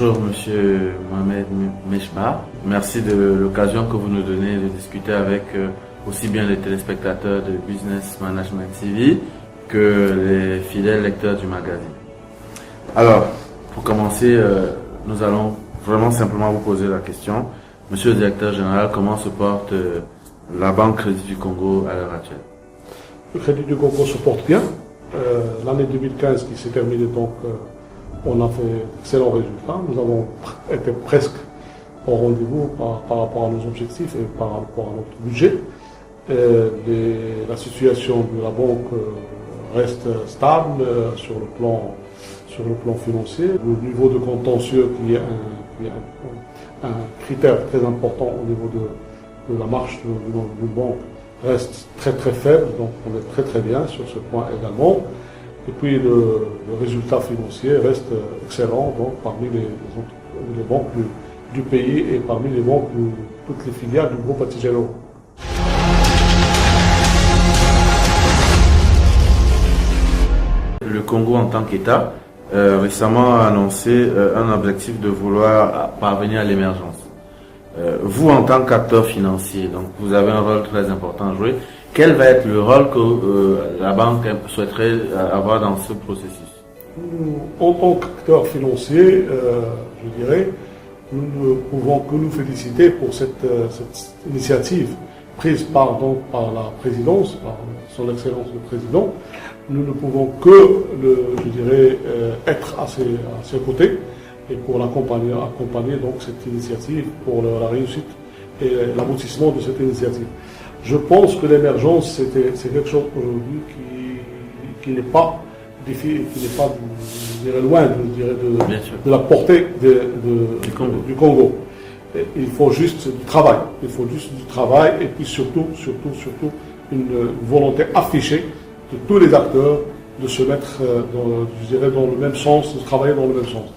Bonjour Monsieur Mohamed Meshba. Merci de l'occasion que vous nous donnez de discuter avec aussi bien les téléspectateurs de Business Management TV que les fidèles lecteurs du magazine. Alors, pour commencer, nous allons vraiment simplement vous poser la question. Monsieur le directeur général, comment se porte la Banque Crédit du Congo à l'heure actuelle? Le Crédit du Congo se porte bien. L'année 2015 qui s'est terminée, donc on a fait d'excellents résultats. Nous avons été presque au rendez-vous par rapport à nos objectifs et par rapport à notre budget. La situation de la banque reste stable sur le plan financier. Le niveau de contentieux qui est un critère très important au niveau de la marche d'une banque reste très très faible, donc on est très très bien sur ce point également. Et puis le résultat financier reste excellent, donc parmi les banques du pays et parmi les banques de toutes les filiales du groupe Attijari. Le Congo en tant qu'État récemment a annoncé un objectif de vouloir parvenir à l'émergence. Vous, en tant qu'acteur financier, donc vous avez un rôle très important à jouer. Quel va être le rôle que la banque souhaiterait avoir dans ce processus? En tant qu'acteur financier, je dirais, nous ne pouvons que nous féliciter pour cette initiative prise par la présidence, par son excellence le président. Nous ne pouvons que, être à ses côtés et pour accompagner donc cette initiative pour la réussite et l'aboutissement de cette initiative. Je pense que l'émergence, c'est quelque chose aujourd'hui qui n'est pas loin de la portée du Congo. Il faut juste du travail. Il faut juste du travail et puis surtout une volonté affichée de tous les acteurs de se mettre dans le même sens, de travailler dans le même sens.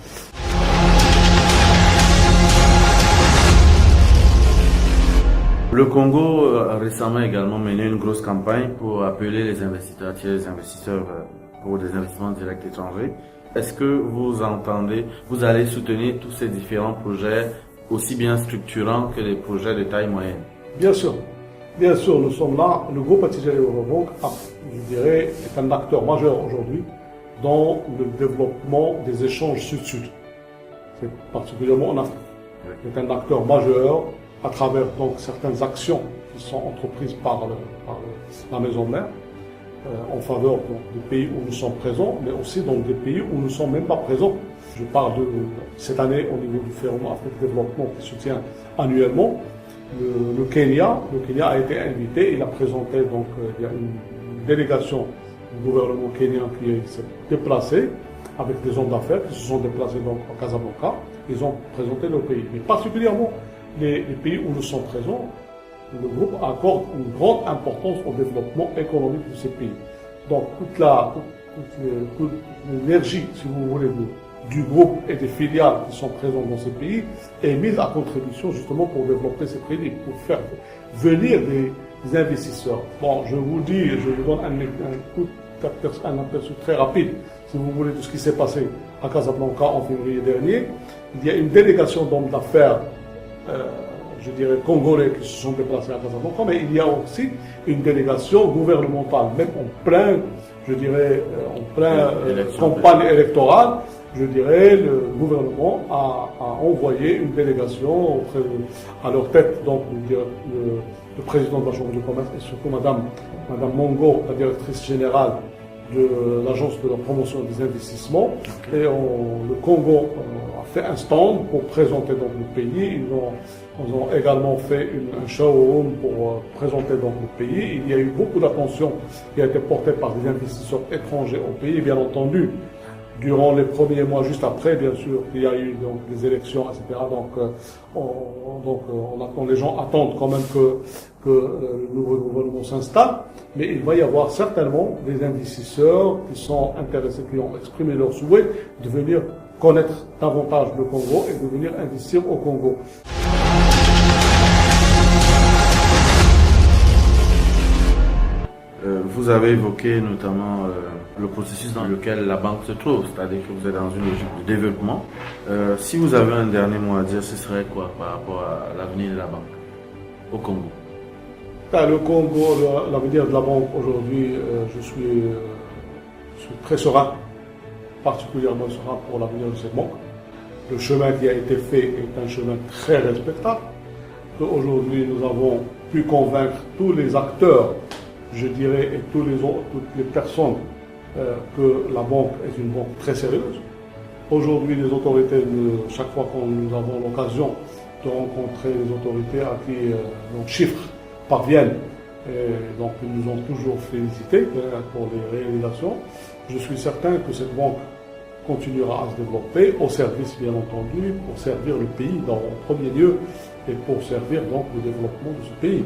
Le Congo a récemment également mené une grosse campagne pour appeler les investisseurs, attirer les investisseurs pour des investissements directs étrangers. Est-ce que vous allez soutenir tous ces différents projets, aussi bien structurants que les projets de taille moyenne? Bien sûr, nous sommes là. Le groupe Attijari Eurobank, je dirais, est un acteur majeur aujourd'hui dans le développement des échanges sud-sud. C'est particulièrement en Afrique. C'est un acteur majeur à travers donc certaines actions qui sont entreprises par la maison mère en faveur des pays où nous sommes présents, mais aussi dans des pays où nous ne sommes même pas présents. Je parle de cette année au niveau du Forum Afrique Développement qui soutient annuellement. Le Kenya a été invité, il a présenté donc il y a une délégation du gouvernement kenyan qui s'est déplacée avec des hommes d'affaires qui se sont déplacés donc à Casablanca. Ils ont présenté leur pays, mais particulièrement les pays où nous sommes présents. Le groupe accorde une grande importance au développement économique de ces pays. Donc toute l'énergie, si vous voulez, du groupe et des filiales qui sont présentes dans ces pays est mise à contribution justement pour développer ces pays, pour faire venir des investisseurs. Bon, je vous donne un aperçu très rapide, si vous voulez, de ce qui s'est passé à Casablanca en février dernier. Il y a une délégation d'hommes d'affaires congolais qui se sont déplacés à Casablanca, mais il y a aussi une délégation gouvernementale, même en pleine campagne électorale. Le gouvernement a envoyé une délégation à leur tête, donc le président de la Chambre de commerce et surtout Madame Mongo, la directrice générale de l'Agence de la promotion des investissements. Et le Congo a fait un stand pour présenter donc le pays. Ils ont également fait un showroom pour présenter donc le pays. Il y a eu beaucoup d'attention qui a été portée par des investisseurs étrangers au pays, bien entendu. Durant les premiers mois, juste après, bien sûr, il y a eu donc des élections, etc. Les gens attendent quand même que le nouveau gouvernement s'installe. Mais il va y avoir certainement des investisseurs qui sont intéressés, qui ont exprimé leur souhait de venir connaître davantage le Congo et de venir investir au Congo. Vous avez évoqué notamment le processus dans lequel la banque se trouve, c'est-à-dire que vous êtes dans une logique de développement. Si vous avez un dernier mot à dire, ce serait quoi par rapport à l'avenir de la banque au Congo? Le Congo, l'avenir de la banque aujourd'hui, je suis très serein, particulièrement serein pour l'avenir de cette banque. Le chemin qui a été fait est un chemin très respectable. Aujourd'hui, nous avons pu convaincre tous les acteurs, je dirais, et toutes les personnes que la banque est une banque très sérieuse. Aujourd'hui, les autorités, chaque fois que nous avons l'occasion de rencontrer les autorités à qui nos chiffres parviennent, donc ils nous ont toujours félicités pour les réalisations. Je suis certain que cette banque continuera à se développer au service, bien entendu, pour servir le pays dans le premier lieu et pour servir donc le développement de ce pays.